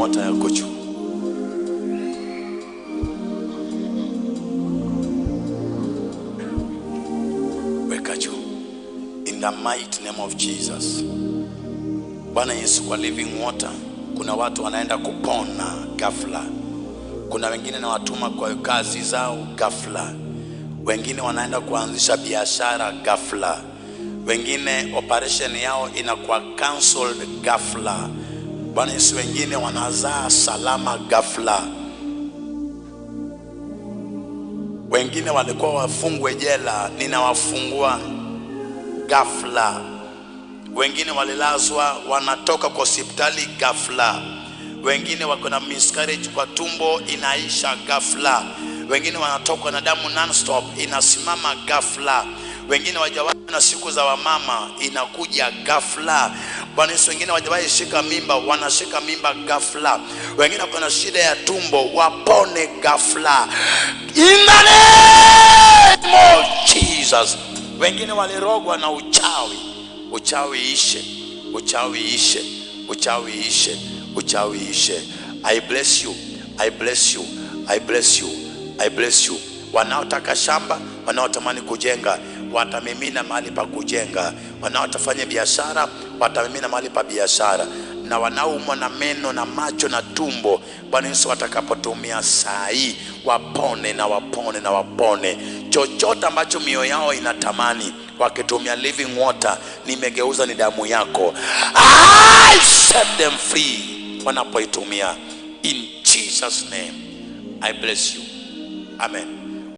water yako juu. Weka juu. In the mighty name of Jesus. Bwana Yesu, kwa living water kuna watu wanaenda kupona ghafla. Kuna wengine na watuma kwa kazi zao ghafla. Wengine wanaenda kuanzisha biashara ghafla. Wengine operation yao inakuwa cancelled ghafla. Bwana Yesu, wengine wanazaa salama ghafla. Wengine walikuwa wafungwe jela, ninawafungua ghafla. Wengine walilazwa wanatoka kwa hospitali ghafla. Wengine wako na miscarriage kwa tumbo inaisha ghafla. Wengine wanatoka na damu non-stop inasimama ghafla. Wengine wajawahi na siku za wamama inakuja ghafla. Bwana Yesu, wengine wajawahi shika mimba wanashika mimba ghafla. Wengine kuna shida ya tumbo wapone ghafla. In the name of Jesus. Wengine walirogwa na uchawi. Uchawi ishe. Uchawi ishe. Uchawi ishe. Uchawi ishe. I bless you. I bless you. I bless you. I bless you. Wanaotaka shamba, wanaotamani kujenga, watamimina mahali pa kujenga. Wanaotafanya biashara, watamimina mahali pa biashara. Na wanaoumwa na meno na macho na tumbo, Bwana Yesu, watakapotumia saa hii wapone na wapone na wapone. Chochote ambacho mioyo yao inatamani, wakitumia living water, nimegeuza ni damu yako. I set them free wanapoitumia. In Jesus name, I bless you. Amen.